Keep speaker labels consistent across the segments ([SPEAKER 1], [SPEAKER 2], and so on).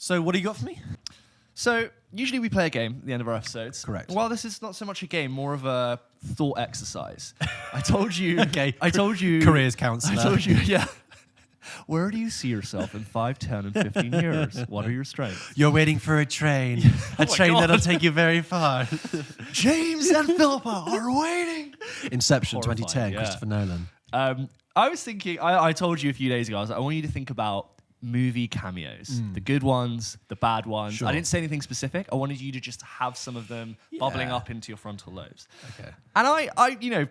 [SPEAKER 1] So what do you got for me?
[SPEAKER 2] So usually we play a game at the end of our episodes.
[SPEAKER 1] Correct.
[SPEAKER 2] Well, this is not so much a game, more of a thought exercise. I told you.
[SPEAKER 1] Okay.
[SPEAKER 2] I told you.
[SPEAKER 1] Careers counsellor.
[SPEAKER 2] I told you. Yeah. Where do you see yourself in 5, 10, and 15 years? What are your strengths?
[SPEAKER 1] You're waiting for a train. A train that'll take you very far.
[SPEAKER 2] James and Philippa are waiting.
[SPEAKER 1] Inception,
[SPEAKER 2] Horrifying,
[SPEAKER 1] 2010,
[SPEAKER 2] yeah.
[SPEAKER 1] Christopher Nolan.
[SPEAKER 2] I was thinking, I told you a few days ago, I was like, I want you to think about movie cameos. The good ones, the bad ones.
[SPEAKER 1] Sure.
[SPEAKER 2] I didn't say anything specific. I wanted you to just have some of them bubbling up into your frontal lobes.
[SPEAKER 1] Okay.
[SPEAKER 2] And I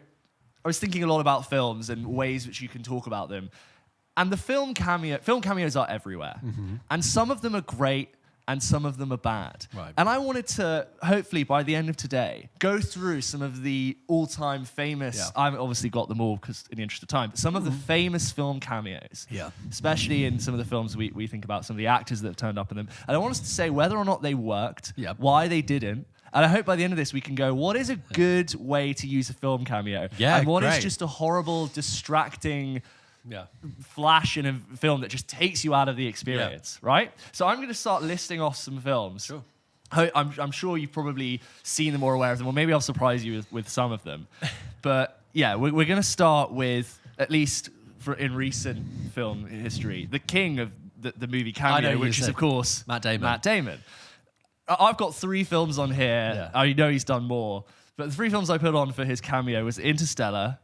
[SPEAKER 2] was thinking a lot about films and ways which you can talk about them. And the film cameos are everywhere. Mm-hmm. And some of them are great and some of them are bad.
[SPEAKER 1] Right.
[SPEAKER 2] And I wanted to, hopefully by the end of today, go through some of the all-time famous, I've obviously got them all because in the interest of time, but some of the famous film cameos.
[SPEAKER 1] Yeah.
[SPEAKER 2] Especially in some of the films we think about, some of the actors that have turned up in them. And I want us to say whether or not they worked, why they didn't. And I hope by the end of this we can go, what is a good way to use a film cameo?
[SPEAKER 1] Yeah,
[SPEAKER 2] and what is
[SPEAKER 1] great.
[SPEAKER 2] just a horrible, distracting flash in a film that just takes you out of the experience, right? So I'm going to start listing off some films.
[SPEAKER 1] Sure.
[SPEAKER 2] I'm sure you've probably seen them or aware of them, or maybe I'll surprise you with some of them. But yeah, we're going to start with, at least in recent film history, the king of the movie cameo, which is, of course,
[SPEAKER 1] Matt Damon.
[SPEAKER 2] Matt Damon. I've got 3 films on here.
[SPEAKER 1] Yeah.
[SPEAKER 2] I know he's done more. But the 3 films I put on for his cameo was Interstellar,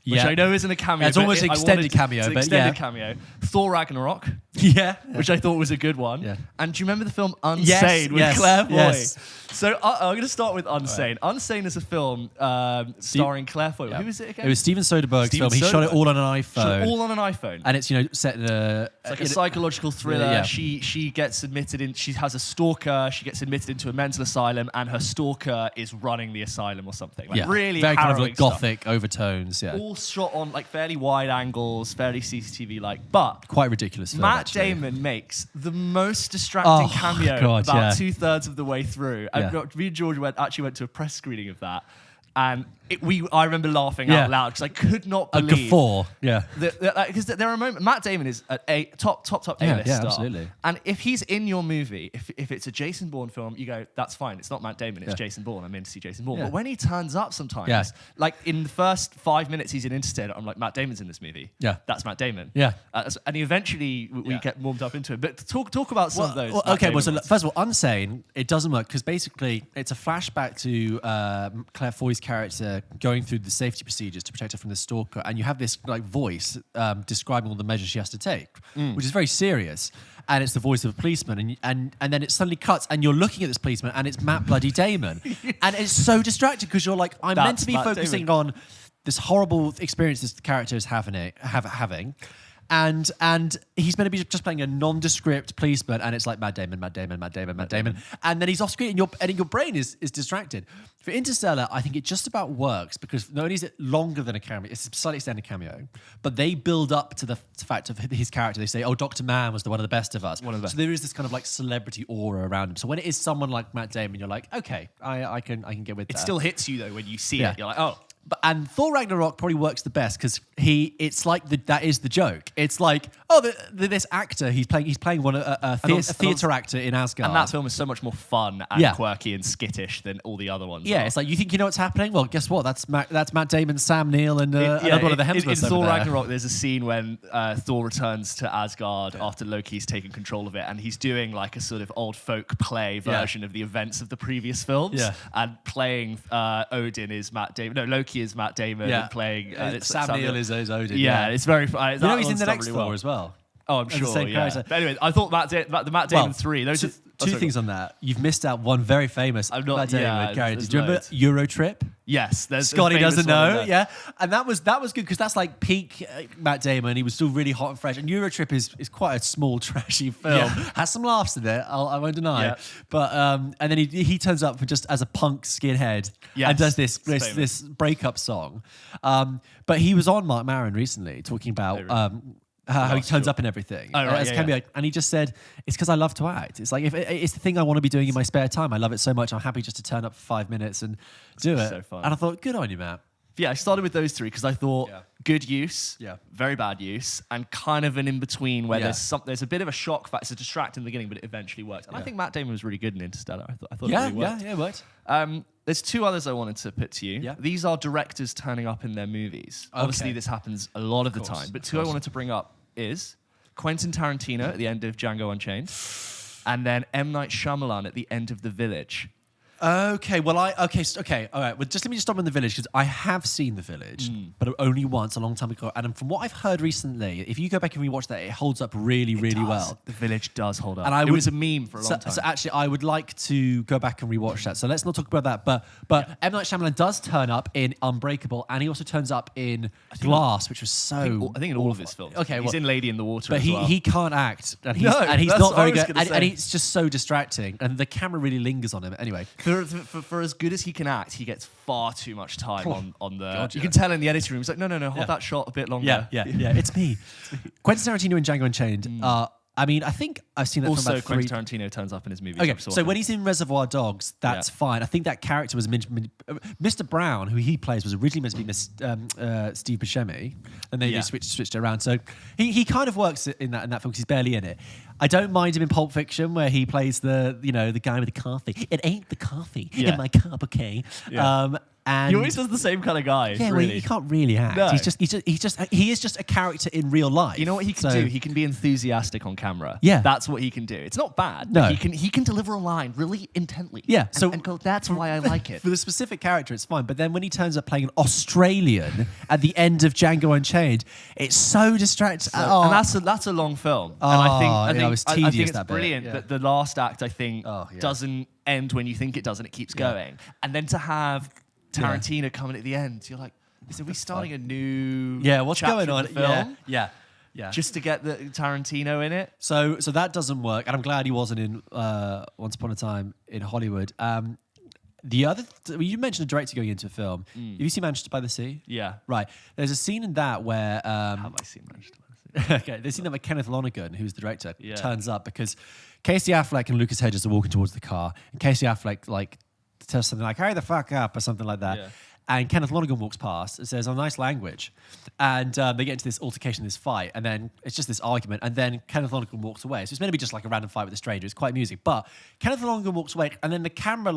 [SPEAKER 2] which I know isn't a cameo.
[SPEAKER 1] It's almost an extended cameo.
[SPEAKER 2] It's an
[SPEAKER 1] but
[SPEAKER 2] extended cameo. Thor Ragnarok, which I thought was a good one.
[SPEAKER 1] Yeah.
[SPEAKER 2] And do you remember the film Unsane with Claire Foy?
[SPEAKER 1] Yes.
[SPEAKER 2] So I'm going to start with Unsane. Right. Unsane is a film starring Claire Foy. Who is it again?
[SPEAKER 1] It was Steven Soderbergh's film. He shot it all on an iPhone.
[SPEAKER 2] Shot it all on an iPhone.
[SPEAKER 1] And it's, set in a...
[SPEAKER 2] It's like a psychological thriller.
[SPEAKER 1] Yeah.
[SPEAKER 2] She gets admitted in... She has a stalker. She gets admitted into a mental asylum, and her stalker is running the asylum or something. Like really
[SPEAKER 1] very kind of
[SPEAKER 2] harrowing
[SPEAKER 1] like gothic overtones. Yeah.
[SPEAKER 2] All shot on like fairly wide angles, fairly CCTV-like, but
[SPEAKER 1] quite ridiculous film,
[SPEAKER 2] Matt
[SPEAKER 1] actually.
[SPEAKER 2] Damon makes the most distracting cameo about 2/3 of the way through. And me and George actually went to a press screening of that, and I remember laughing out loud because I could not believe
[SPEAKER 1] a guffaw.
[SPEAKER 2] Because there are moments. Matt Damon is at a top A-list star.
[SPEAKER 1] Absolutely.
[SPEAKER 2] And if he's in your movie, if it's a Jason Bourne film, you go, that's fine. It's not Matt Damon. It's Jason Bourne. I'm in to see Jason Bourne. But when he turns up sometimes, like in the first 5 minutes he's in Interstellar, I'm like, Matt Damon's in this movie.
[SPEAKER 1] Yeah,
[SPEAKER 2] that's Matt Damon.
[SPEAKER 1] Yeah,
[SPEAKER 2] and eventually we get warmed up into it. But talk about some of those.
[SPEAKER 1] So first of all, Unsane, it doesn't work because basically it's a flashback to Claire Foy's character going through the safety procedures to protect her from the stalker, and you have this like voice describing all the measures she has to take, which is very serious, and it's the voice of a policeman, and then it suddenly cuts, and you're looking at this policeman, and it's Matt bloody Damon, and it's so distracting because you're like, I'm meant to be focusing on this horrible experience this character is having, and he's meant to be just playing a nondescript policeman, and it's like Matt Damon, and then he's off screen, and your brain is distracted. For Interstellar, I think it just about works because not only is it longer than a cameo, it's a slightly extended cameo, but they build up to the fact of his character. They say, "Oh, Dr. Mann was one of the best of us." So there is this kind of like celebrity aura around him. So when it is someone like Matt Damon, you're like, okay, I can get with that.
[SPEAKER 2] It still hits you though when you see it. You're like, oh.
[SPEAKER 1] And Thor Ragnarok probably works the best because it's like that is the joke. It's like, this actor he's playing a theatre actor in Asgard,
[SPEAKER 2] and that film is so much more fun and quirky and skittish than all the other ones.
[SPEAKER 1] It's like you think you know what's happening. Well, guess what? That's Matt Damon, Sam Neill, and another one of the Hemsworths.
[SPEAKER 2] In Thor Ragnarok, there's a scene when Thor returns to Asgard after Loki's taken control of it, and he's doing like a sort of old folk play version of the events of the previous films, and playing Odin is Matt Damon. No, Loki is Matt Damon and playing
[SPEAKER 1] Sam Neill is Odin.
[SPEAKER 2] It's very fun.
[SPEAKER 1] He's in the next Thor as well.
[SPEAKER 2] Oh, I'm sure. But anyway, I thought the Matt Damon 3. Those are
[SPEAKER 1] two things on that. You've missed out one very famous Matt Damon character. Do you remember Eurotrip?
[SPEAKER 2] Yes, there's
[SPEAKER 1] Scotty doesn't know. And that was good because that's like peak Matt Damon. He was still really hot and fresh. And Eurotrip is quite a small, trashy film. Has some laughs in it. I won't deny. But and then he turns up for just as a punk skinhead and does this breakup song. But he was on Mark Maron recently talking about. How he turns up and everything. And he just said, it's because I love to act. It's like, if it's the thing I want to be doing in my spare time. I love it so much. I'm happy just to turn up for 5 minutes and do it.
[SPEAKER 2] So fun.
[SPEAKER 1] And I thought, good on you, Matt.
[SPEAKER 2] Yeah, I started with those three because I thought good use, very bad use, and kind of an in-between where there's a bit of a shock factor. It's a distract in the beginning, but it eventually worked. And I think Matt Damon was really good in Interstellar. I thought it really worked.
[SPEAKER 1] Yeah, it worked.
[SPEAKER 2] There's two others I wanted to put to you. Yeah. These are directors turning up in their movies. Okay. Obviously, this happens a lot of the time, but two I wanted to bring up is Quentin Tarantino at the end of Django Unchained, and then M. Night Shyamalan at the end of The Village.
[SPEAKER 1] Okay, well, all right. Well, let me stop in The Village because I have seen The Village, but only once a long time ago. And from what I've heard recently, if you go back and rewatch that, it holds up really, really well.
[SPEAKER 2] The Village does hold up.
[SPEAKER 1] And
[SPEAKER 2] it was a meme for a long time.
[SPEAKER 1] So actually, I would like to go back and rewatch that. So let's not talk about that. But M. Night Shyamalan does turn up in Unbreakable, and he also turns up in Glass, which was so.
[SPEAKER 2] I think in all of his films.
[SPEAKER 1] Okay,
[SPEAKER 2] he's in Lady in the Water.
[SPEAKER 1] But
[SPEAKER 2] as well.
[SPEAKER 1] he can't act, and he's not very good, and he's just so distracting, and the camera really lingers on him. Anyway.
[SPEAKER 2] For as good as he can act, he gets far too much time on the... God, you can tell in the editing room, he's like, no, hold that shot a bit longer.
[SPEAKER 1] Yeah, it's me. Quentin Tarantino and Django Unchained. I mean, I think I've seen that
[SPEAKER 2] also,
[SPEAKER 1] from about
[SPEAKER 2] Quentin Tarantino turns up in his movies.
[SPEAKER 1] Okay, so when he's in Reservoir Dogs, that's fine. I think that character was Mr. Brown, who he plays, was originally meant to be Steve Buscemi, and then they switched it around. So he kind of works in that film because he's barely in it. I don't mind him in Pulp Fiction, where he plays the guy with the coffee. It ain't the coffee in my cup, okay? Yeah. And
[SPEAKER 2] he always does the same kind of guy.
[SPEAKER 1] Yeah, really. Well, he can't really act. No. He is just a character in real life.
[SPEAKER 2] You know what he can do? He can be enthusiastic on camera.
[SPEAKER 1] Yeah,
[SPEAKER 2] that's what he can do. It's not bad.
[SPEAKER 1] No,
[SPEAKER 2] he can deliver a line really intently.
[SPEAKER 1] Yeah,
[SPEAKER 2] and go. That's why I like it.
[SPEAKER 1] For the specific character, it's fine. But then when he turns up playing an Australian at the end of Django Unchained, it's so distracting.
[SPEAKER 2] And that's a long film. And I think it's brilliant that the last act doesn't end when you think it does, and it keeps going. And then to have Tarantino coming at the end, you're like, are we starting a new
[SPEAKER 1] what's going on?
[SPEAKER 2] Film?
[SPEAKER 1] Yeah.
[SPEAKER 2] Just to get the Tarantino in it.
[SPEAKER 1] So that doesn't work, and I'm glad he wasn't in Once Upon a Time in Hollywood. The other, you mentioned a director going into a film. Have you seen Manchester by the Sea?
[SPEAKER 2] Yeah.
[SPEAKER 1] Right. There's a scene in that where
[SPEAKER 2] have I seen Manchester by the Sea?
[SPEAKER 1] Okay, there's a scene that where Kenneth Lonergan, who's the director, turns up because Casey Affleck and Lucas Hedges are walking towards the car, and Casey Affleck says something like, hurry the fuck up, or something like that. Yeah. And Kenneth Lonergan walks past and says, nice language. And they get into this altercation, this fight, and then it's just this argument. And then Kenneth Lonergan walks away. So it's meant to be just like a random fight with a stranger. It's quite amusing. But Kenneth Lonergan walks away, and then the camera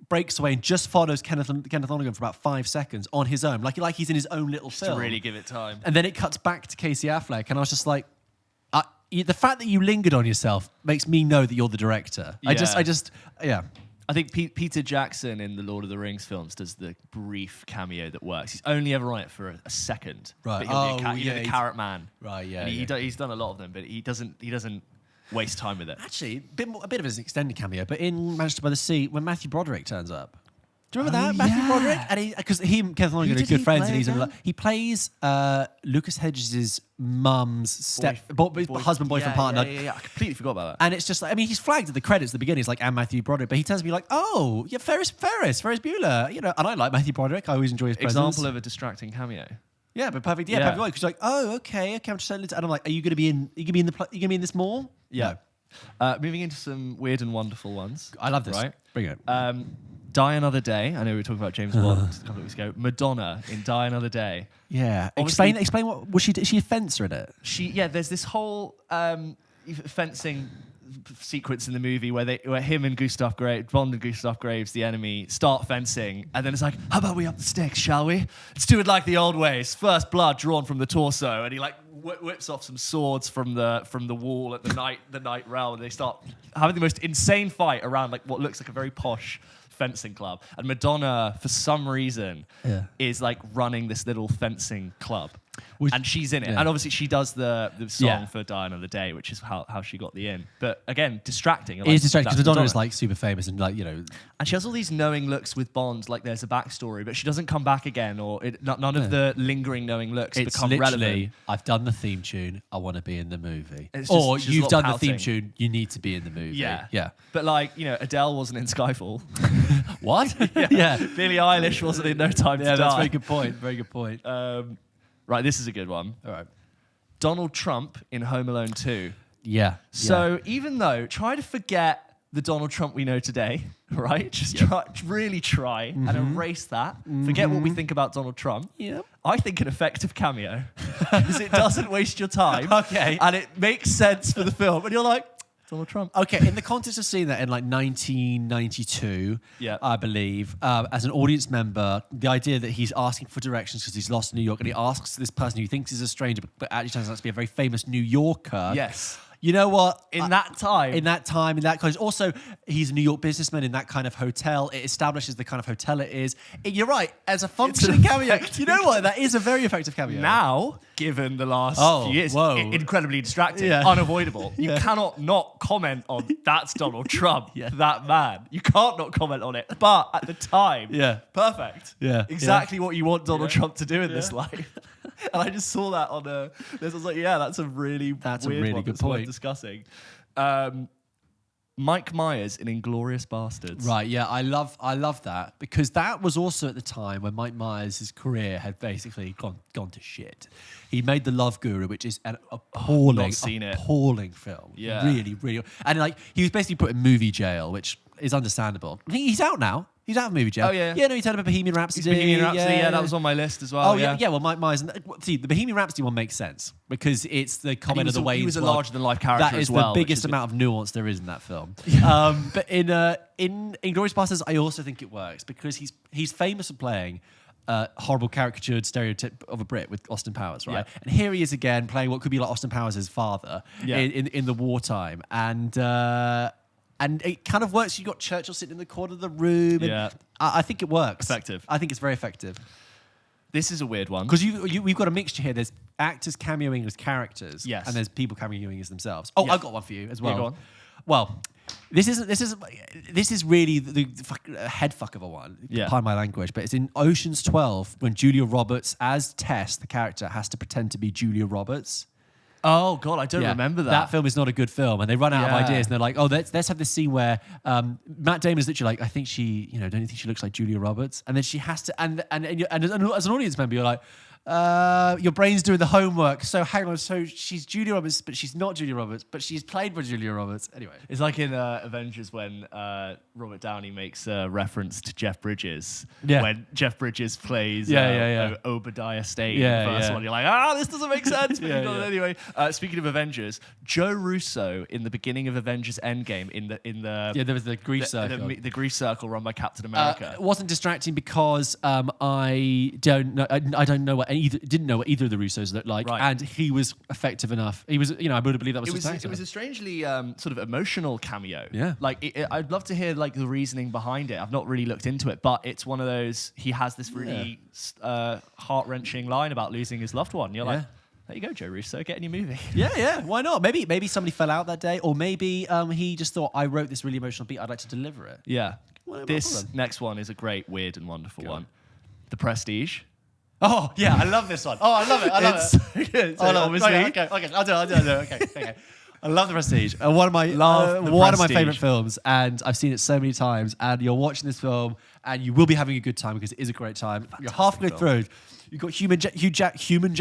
[SPEAKER 1] breaks away and just follows Kenneth Lonergan for about 5 seconds on his own, like he's in his own little film.
[SPEAKER 2] To really give it time.
[SPEAKER 1] And then it cuts back to Casey Affleck, and I was just like, the fact that you lingered on yourself makes me know that you're the director. Yeah.
[SPEAKER 2] I think Peter Jackson in the Lord of the Rings films does the brief cameo that works. He's only ever on it for a second.
[SPEAKER 1] Right.
[SPEAKER 2] But he'll be the carrot man.
[SPEAKER 1] Right, yeah.
[SPEAKER 2] And he's done a lot of them, but he doesn't waste time with it.
[SPEAKER 1] Actually, a bit of an extended cameo, but in Manchester by the Sea, when Matthew Broderick turns up. Do you remember that? Matthew Broderick? And because he and Kenneth Lonergan are good friends, and he plays Lucas Hedges' mum's husband, boyfriend, partner.
[SPEAKER 2] Yeah. I completely forgot about that.
[SPEAKER 1] And it's just like, he's flagged at the credits at the beginning. It's like, and Matthew Broderick, but he tells me like, Ferris Bueller, and I like Matthew Broderick. I always enjoy his presence.
[SPEAKER 2] Example of a distracting cameo.
[SPEAKER 1] Yeah, but perfect. Yeah, perfect. Because like, okay, I'm just and I'm like, are you going to be in? Are you going to be in this more?
[SPEAKER 2] Yeah. No. Moving into some weird and wonderful ones.
[SPEAKER 1] I love this.
[SPEAKER 2] Right,
[SPEAKER 1] bring it.
[SPEAKER 2] Die Another Day. I know we were talking about James Bond a couple of weeks ago. Madonna in Die Another Day.
[SPEAKER 1] Yeah. Explain what was she? Is she a fencer in it?
[SPEAKER 2] There's this whole fencing sequence in the movie where him and Bond and Gustav Graves, the enemy, start fencing, and then it's like, how about we up the stakes, shall we? Let's do it like the old ways. First blood drawn from the torso, and he whips off some swords from the wall at the night realm, and they start having the most insane fight around like what looks like a very posh fencing club. And Madonna, for some reason, is like running this little fencing club. And she's in it. And obviously she does the song for Die Another Day, which is how she got the in. But again, distracting.
[SPEAKER 1] It is distracting because Madonna is like super famous and
[SPEAKER 2] And she has all these knowing looks with Bond, like there's a backstory, but she doesn't come back again, or none of the lingering knowing looks become relevant.
[SPEAKER 1] I've done the theme tune, I want to be in the movie.
[SPEAKER 2] Or
[SPEAKER 1] you've done the theme tune, you need to be in the movie.
[SPEAKER 2] Yeah. But Adele wasn't in Skyfall.
[SPEAKER 1] What?
[SPEAKER 2] Yeah. Billie Eilish wasn't in No Time to Die.
[SPEAKER 1] Yeah, that's a very good point. Very good point.
[SPEAKER 2] Right, this is a good one.
[SPEAKER 1] All right.
[SPEAKER 2] Donald Trump in Home Alone 2.
[SPEAKER 1] Yeah.
[SPEAKER 2] So even though, try to forget the Donald Trump we know today, right? Just really try and erase that. Forget what we think about Donald Trump.
[SPEAKER 1] Yep.
[SPEAKER 2] I think an effective cameo because it doesn't waste your time.
[SPEAKER 1] Okay.
[SPEAKER 2] And it makes sense for the film. And you're like, Donald Trump.
[SPEAKER 1] Okay, in the context of seeing that in like 1992, I believe, as an audience member, the idea that he's asking for directions because he's lost in New York and he asks this person who he thinks is a stranger but actually turns out to be a very famous New Yorker.
[SPEAKER 2] Yes.
[SPEAKER 1] You know what?
[SPEAKER 2] In that time.
[SPEAKER 1] In that kind of... Also, he's a New York businessman in that kind of hotel. It establishes the kind of hotel it is. You're right. As a functioning cameo, you know what? That is a very effective cameo.
[SPEAKER 2] Now, given the last few years, incredibly distracting, unavoidable. You cannot not comment on that's Donald Trump, that man. You can't not comment on it. But at the time, perfect.
[SPEAKER 1] Yeah.
[SPEAKER 2] Exactly what you want Donald Trump to do in this life. And I just saw that on this. I was like, that's a really good point. Discussing. Mike Myers in Inglourious Bastards.
[SPEAKER 1] Right, yeah, I love that because that was also at the time when Mike Myers' career had basically gone to shit. He made The Love Guru, which is an appalling film.
[SPEAKER 2] Yeah.
[SPEAKER 1] Really, really. And like he was basically put in movie jail, which is understandable. I think he's out now. He's out of movie jail.
[SPEAKER 2] Oh, yeah.
[SPEAKER 1] Yeah, no, he's had a Bohemian Rhapsody.
[SPEAKER 2] Bohemian Rhapsody, that was on my list as well.
[SPEAKER 1] Oh, yeah. Well, Mike Myers. See, the Bohemian Rhapsody one makes sense because it's the comment of the way
[SPEAKER 2] he was a larger-than-life character
[SPEAKER 1] That is
[SPEAKER 2] as well.
[SPEAKER 1] the biggest amount of nuance there is in that film. But in Inglourious Basterds, I also think it works because he's famous for playing horrible caricatured stereotype of a Brit with Austin Powers, right?
[SPEAKER 2] Yeah.
[SPEAKER 1] And here he is again playing what could be like Austin Powers' father in the wartime. And it kind of works. You've got Churchill sitting in the corner of the room. And I think it works.
[SPEAKER 2] Effective.
[SPEAKER 1] I think it's very effective.
[SPEAKER 2] This is a weird one.
[SPEAKER 1] Because we've got a mixture here. There's actors cameoing as characters.
[SPEAKER 2] Yes.
[SPEAKER 1] And there's people cameoing as themselves. Oh, I've got one for you as well.
[SPEAKER 2] Yeah, go on.
[SPEAKER 1] Well, this is really the head fuck of a one.
[SPEAKER 2] Yeah.
[SPEAKER 1] Pardon my language, but it's in Ocean's 12 when Julia Roberts as Tess, the character, has to pretend to be Julia Roberts.
[SPEAKER 2] Oh God, I don't remember that.
[SPEAKER 1] That film is not a good film, and they run out of ideas, and they're like, "Oh, let's have this scene where Matt Damon is literally like, I think she, don't you think she looks like Julia Roberts?" And then she has to, and as an audience member, you're like, your brain's doing the homework. So hang on, so she's Julia Roberts, but she's not Julia Roberts, but she's played by Julia Roberts. Anyway,
[SPEAKER 2] it's like in Avengers when Robert Downey makes a reference to Jeff Bridges. Yeah. When Jeff Bridges plays Obadiah Stane in the first one. You're like, this doesn't make sense. But anyway, speaking of Avengers, Joe Russo in the beginning of Avengers Endgame in the
[SPEAKER 1] there was the grief circle.
[SPEAKER 2] The grief circle run by Captain America.
[SPEAKER 1] It wasn't distracting because I don't know didn't know what either of the Russos looked like, and he was effective enough. He was, I would have believed that was his actor.
[SPEAKER 2] It was a strangely sort of emotional cameo.
[SPEAKER 1] Yeah,
[SPEAKER 2] like I'd love to hear like the reasoning behind it. I've not really looked into it, but it's one of those. He has this really heart-wrenching line about losing his loved one. You're like, there you go, Joe Russo, get in your movie.
[SPEAKER 1] Yeah. Why not? Maybe somebody fell out that day, or maybe he just thought, I wrote this really emotional beat. I'd like to deliver it.
[SPEAKER 2] Yeah. This next one is a great, weird, and wonderful one. The Prestige.
[SPEAKER 1] Oh, yeah, I love this one. Oh, I love it.
[SPEAKER 2] It's so good. So obviously.
[SPEAKER 1] Okay, I'll do it. Okay. I love The Prestige. One of my favorite films, and I've seen it so many times. And you're watching this film, and you will be having a good time because it is a great time. Fantastic. You're halfway through. You've got Hugh Jackman.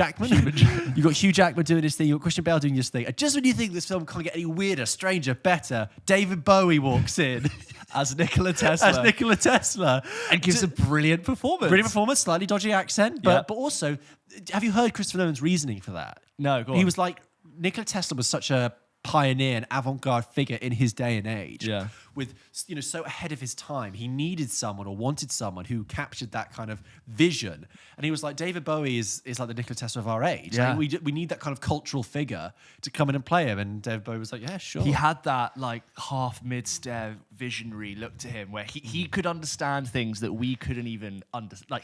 [SPEAKER 1] You've got Hugh Jackman doing his thing. You've got Christian Bale doing his thing. And just when you think this film can't get any weirder, stranger, better, David Bowie walks in
[SPEAKER 2] as Nikola Tesla.
[SPEAKER 1] And gives a brilliant performance. Slightly dodgy accent, but also, have you heard Christopher Nolan's reasoning for that?
[SPEAKER 2] No, go on.
[SPEAKER 1] He was like, Nikola Tesla was such a pioneer and avant-garde figure in his day and age.
[SPEAKER 2] Yeah.
[SPEAKER 1] With so ahead of his time. He needed someone or wanted someone who captured that kind of vision. And he was like, David Bowie is like the Nikola Tesla of our age.
[SPEAKER 2] Yeah.
[SPEAKER 1] Like, we need that kind of cultural figure to come in and play him. And David Bowie was like, yeah, sure.
[SPEAKER 2] He had that like half mid-stare visionary look to him where he could understand things that we couldn't even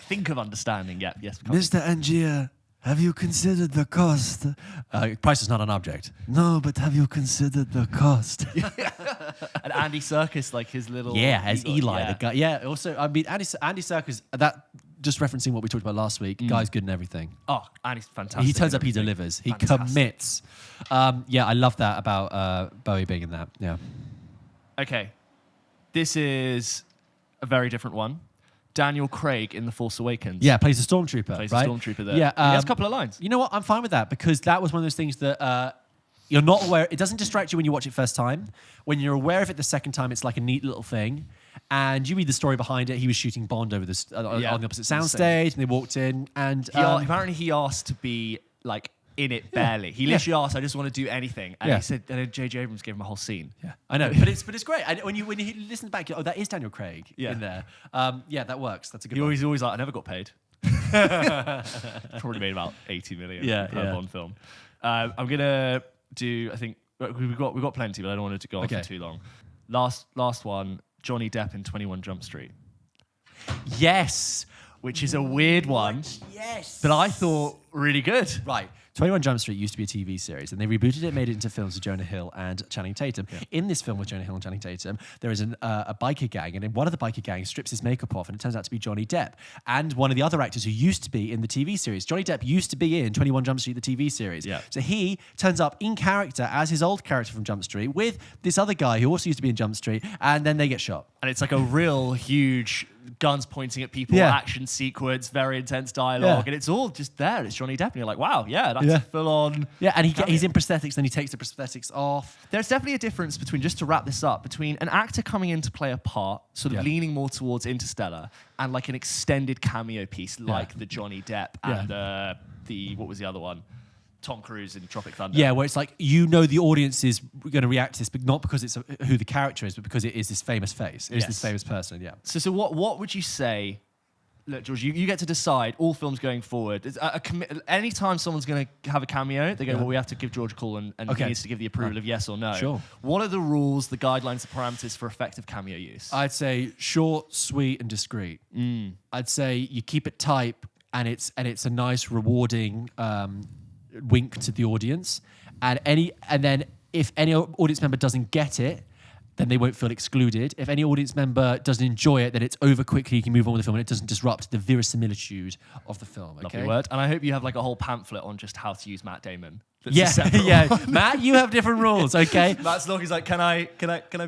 [SPEAKER 2] think of understanding yet. Yes,
[SPEAKER 1] Mr. Angier, have you considered the cost? Price is not an object. No, but have you considered the cost?
[SPEAKER 2] And Andy Serkis, like his little...
[SPEAKER 1] Yeah, as Eli, the guy. Yeah, also, I mean, Andy Serkis, that just referencing what we talked about last week, guy's good in everything.
[SPEAKER 2] Oh, Andy's fantastic.
[SPEAKER 1] He turns up, he delivers. He commits. I love that about Bowie being in that. Yeah.
[SPEAKER 2] Okay. This is a very different one. Daniel Craig in The Force Awakens.
[SPEAKER 1] Yeah, plays a stormtrooper.
[SPEAKER 2] Plays a stormtrooper there.
[SPEAKER 1] Yeah,
[SPEAKER 2] he has a couple of lines.
[SPEAKER 1] You know what? I'm fine with that because that was one of those things that You're not aware. It doesn't distract you when you watch it first time. When you're aware of it the second time, it's like a neat little thing. And you read the story behind it. He was shooting Bond over this on the opposite soundstage, and they walked in. And
[SPEAKER 2] apparently he asked to be like in it barely. He literally asked, "I just want to do anything," and he said, and then J.J. Abrams gave him a whole scene.
[SPEAKER 1] Yeah, I know, but it's great. And when you listen back, you're, that is Daniel Craig in there. That works. That's a good.
[SPEAKER 2] He's always like, "I never got paid." Probably made about 80 million per Bond film. I'm gonna do. I think we've got plenty, but I don't want it to go on for too long. Last one. Johnny Depp in 21 Jump Street.
[SPEAKER 1] Yes.
[SPEAKER 2] Which is a weird one.
[SPEAKER 1] Yes.
[SPEAKER 2] But I thought really good.
[SPEAKER 1] Right. 21 Jump Street used to be a TV series, and they rebooted it, made it into films with Jonah Hill and Channing Tatum. Yeah. In this film with Jonah Hill and Channing Tatum, there is a biker gang, and one of the biker gang strips his makeup off, and it turns out to be Johnny Depp and one of the other actors who used to be in the TV series. Johnny Depp used to be in 21 Jump Street, the TV series. Yeah. So he turns up in character as his old character from Jump Street with this other guy who also used to be in Jump Street, and then they get shot.
[SPEAKER 2] And it's like a real huge guns pointing at people, action sequence, very intense dialogue, and it's all just there. It's Johnny Depp, and you're like, wow, that's full on.
[SPEAKER 1] Yeah, and he's in prosthetics, then he takes the prosthetics off.
[SPEAKER 2] There's definitely a difference between, just to wrap this up, between an actor coming in to play a part, sort of leaning more towards Interstellar, and like an extended cameo piece like the Johnny Depp and what was the other one? Tom Cruise in Tropic Thunder.
[SPEAKER 1] Yeah, where it's like, the audience is going to react to this, but not because it's who the character is, but because it is this famous face. It is this famous person,
[SPEAKER 2] So what would you say? Look, George, you get to decide all films going forward. Anytime someone's going to have a cameo, they go, well, we have to give George a call, and he needs to give the approval of yes or no.
[SPEAKER 1] Sure.
[SPEAKER 2] What are the rules, the guidelines, the parameters for effective cameo use?
[SPEAKER 1] I'd say short, sweet, and discreet. I'd say you keep it tight, and it's a nice, rewarding wink to the audience, and then if any audience member doesn't get it, then they won't feel excluded. If any audience member doesn't enjoy it, then it's over quickly, you can move on with the film, and it doesn't disrupt the verisimilitude of the film. Okay?
[SPEAKER 2] Lovely word. And I hope you have like a whole pamphlet on just how to use Matt Damon.
[SPEAKER 1] Matt, you have different rules, okay?
[SPEAKER 2] Matt's log is like, can I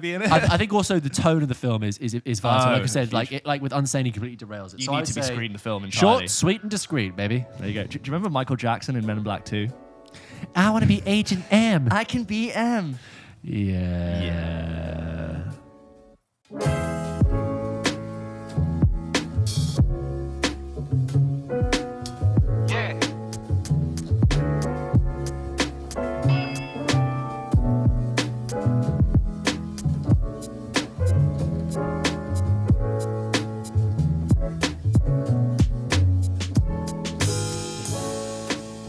[SPEAKER 2] be in it?
[SPEAKER 1] I think also the tone of the film is vital. Like I said, like with Unsane, he completely derails it.
[SPEAKER 2] You need to be screening the film entirely.
[SPEAKER 1] Short, sweet, and discreet, baby.
[SPEAKER 2] There you go. Do you remember Michael Jackson in Men in Black 2?
[SPEAKER 1] I want to be Agent M.
[SPEAKER 2] I can be M.
[SPEAKER 1] Yeah.